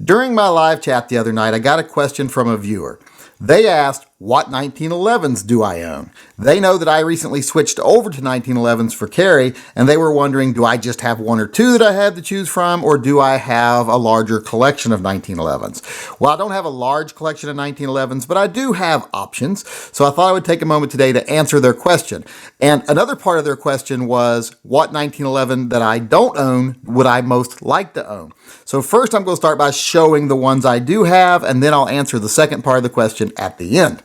During my live chat the other night, I got a question from a viewer. They asked, what 1911s do I own? They know that I recently switched over to 1911s for carry, and they were wondering, do I just have one or two that I have to choose from, or do I have a larger collection of 1911s? Well, I don't have a large collection of 1911s, but I do have options, so I thought I would take a moment today to answer their question. And another part of their question was, what 1911 that I don't own would I most like to own? So first I'm going to start by showing the ones I do have, and then I'll answer the second part of the question at the end.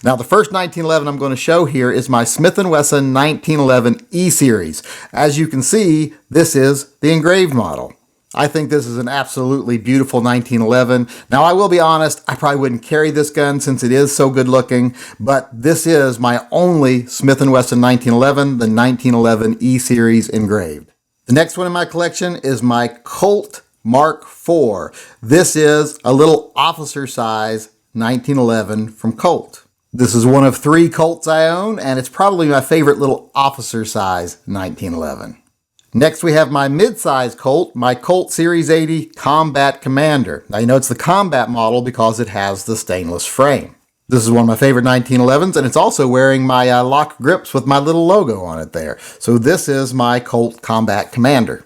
Now, the first 1911 I'm going to show here is my Smith & Wesson 1911 E-Series. As you can see, this is the engraved model. I think this is an absolutely beautiful 1911. Now, I will be honest, I probably wouldn't carry this gun since it is so good looking, but this is my only Smith & Wesson 1911, the 1911 E-Series engraved. The next one in my collection is my Colt Mark IV. This is a little officer size 1911 from Colt. This is one of 3 Colts I own, and it's probably my favorite little officer size 1911. Next, we have my mid-size Colt, my Colt Series 80 Combat Commander. Now, you know it's the combat model because it has the stainless frame. This is one of my favorite 1911s, and it's also wearing my lock grips with my little logo on it there. So this is my Colt Combat Commander.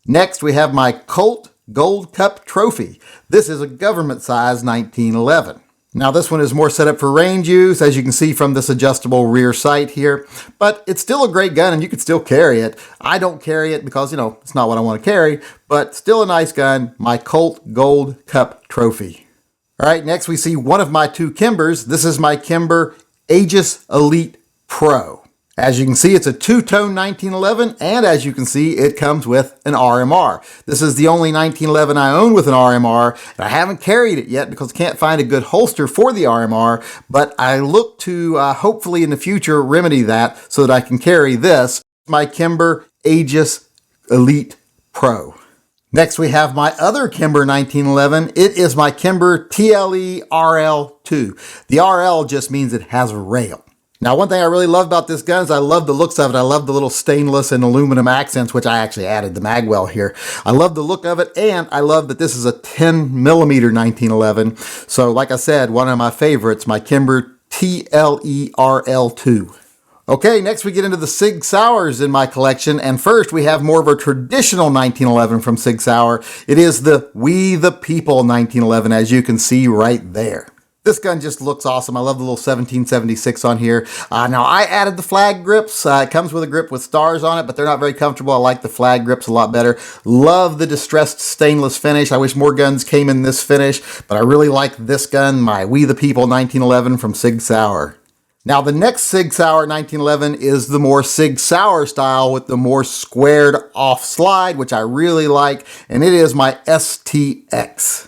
Next, we have my Colt Gold Cup Trophy. This is a government size 1911. Now this one is more set up for range use, as you can see from this adjustable rear sight here, but it's still a great gun and you can still carry it. I don't carry it because, it's not what I want to carry, but still a nice gun, my Colt Gold Cup Trophy. All right, next we see one of my 2 Kimbers. This is my Kimber Aegis Elite Pro. As you can see, it's a 2-tone 1911, and as you can see, it comes with an RMR. This is the only 1911 I own with an RMR, and I haven't carried it yet because I can't find a good holster for the RMR, but I look to hopefully in the future remedy that so that I can carry this, my Kimber Aegis Elite Pro. Next, we have my other Kimber 1911. It is my Kimber TLE RL2. The RL just means it has a rail. Now, one thing I really love about this gun is I love the looks of it. I love the little stainless and aluminum accents, which I actually added the magwell here. I love the look of it, and I love that this is a 10 millimeter 1911. So, like I said, one of my favorites, my Kimber TLE RL2. Okay, next we get into the Sig Sauers in my collection, and first we have more of a traditional 1911 from Sig Sauer. It is the We the People 1911, as you can see right there. This gun just looks awesome. I love the little 1776 on here. Now, I added the flag grips. It comes with a grip with stars on it, but they're not very comfortable. I like the flag grips a lot better. Love the distressed stainless finish. I wish more guns came in this finish, but I really like this gun, my We the People 1911 from Sig Sauer. Now, the next Sig Sauer 1911 is the more Sig Sauer style with the more squared off slide, which I really like, and it is my STX.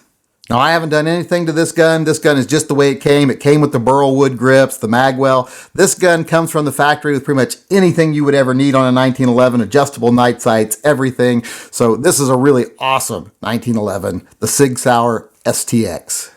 Now, I haven't done anything to this gun. This gun is just the way it came. It came with the burl wood grips, the magwell. This gun comes from the factory with pretty much anything you would ever need on a 1911, adjustable night sights, everything. So this is a really awesome 1911, the Sig Sauer STX.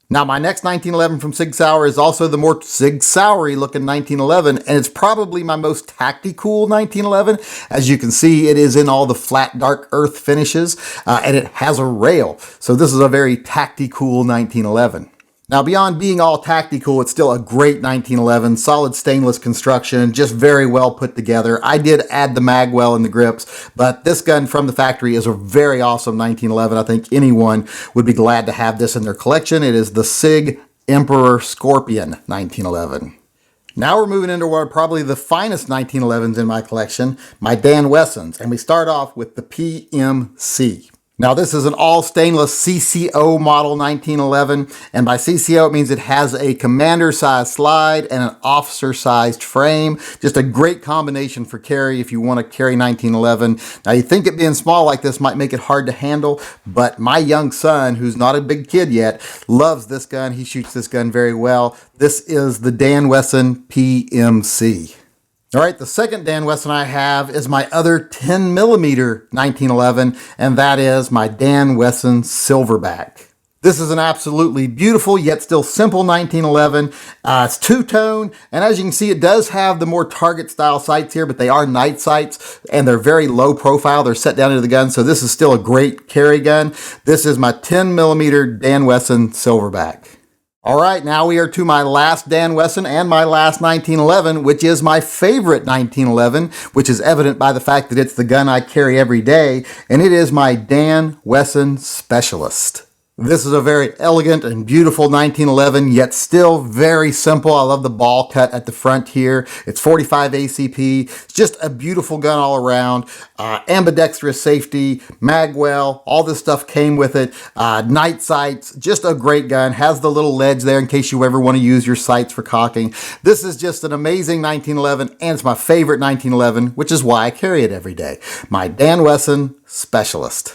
Now, my next 1911 from Sig Sauer is also the more Sig Sauer-y looking 1911, and it's probably my most tactical 1911. As you can see, it is in all the flat, dark earth finishes, and it has a rail. So this is a very tactical 1911. Now, beyond being all tactical, it's still a great 1911, solid stainless construction, just very well put together. I did add the magwell and the grips, but this gun from the factory is a very awesome 1911. I think anyone would be glad to have this in their collection. It is the Sig Emperor Scorpion 1911. Now we're moving into one of probably the finest 1911s in my collection, my Dan Wessons, and we start off with the PMC. Now, this is an all stainless CCO model 1911, and by CCO it means it has a commander-sized slide and an officer-sized frame. Just a great combination for carry if you want to carry 1911. Now, you think it being small like this might make it hard to handle, but my young son, who's not a big kid yet, loves this gun. He shoots this gun very well. This is the Dan Wesson PMC. All right, the second Dan Wesson I have is my other 10 millimeter 1911, and that is my Dan Wesson Silverback. This is an absolutely beautiful yet still simple 1911. It's two-tone, and as you can see, it does have the more target style sights here, but they are night sights, and they're very low profile. They're set down into the gun, so this is still a great carry gun. This is my 10mm Dan Wesson Silverback. All right, now we are to my last Dan Wesson and my last 1911, which is my favorite 1911, which is evident by the fact that it's the gun I carry every day, and it is my Dan Wesson Specialist. This is a very elegant and beautiful 1911, yet still very simple. I love the ball cut at the front here. It's 45 ACP. It's just a beautiful gun all around. Ambidextrous safety, magwell, all this stuff came with it. Night sights, just a great gun. Has the little ledge there in case you ever want to use your sights for cocking. This is just an amazing 1911, and it's my favorite 1911, which is why I carry it every day. My Dan Wesson Specialist.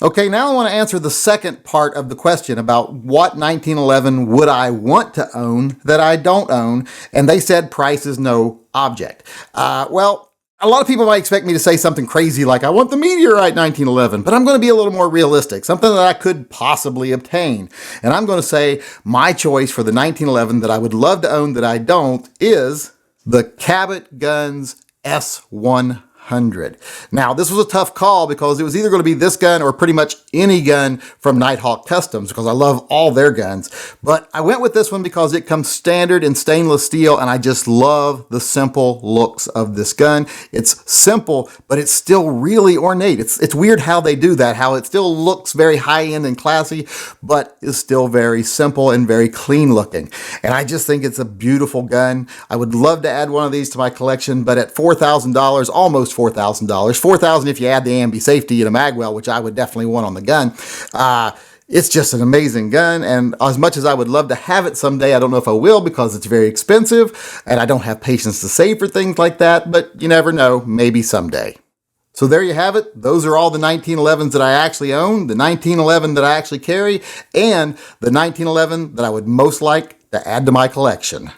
Okay, now I want to answer the second part of the question about what 1911 would I want to own that I don't own, and they said price is no object. Well, a lot of people might expect me to say something crazy like I want the Meteorite 1911, but I'm going to be a little more realistic, something that I could possibly obtain. And I'm going to say my choice for the 1911 that I would love to own that I don't is the Cabot Guns S100. Now, this was a tough call because it was either going to be this gun or pretty much any gun from Nighthawk Customs because I love all their guns. But I went with this one because it comes standard in stainless steel and I just love the simple looks of this gun. It's simple, but it's still really ornate. It's weird how they do that, how it still looks very high-end and classy, but is still very simple and very clean looking. And I just think it's a beautiful gun. I would love to add one of these to my collection, but at $4,000, almost $4,000, $4,000 if you add the ambi safety and a magwell, which I would definitely want on the gun. It's just an amazing gun, and as much as I would love to have it someday, I don't know if I will because it's very expensive, and I don't have patience to save for things like that, but you never know, maybe someday. So there you have it. Those are all the 1911s that I actually own, the 1911 that I actually carry, and the 1911 that I would most like to add to my collection.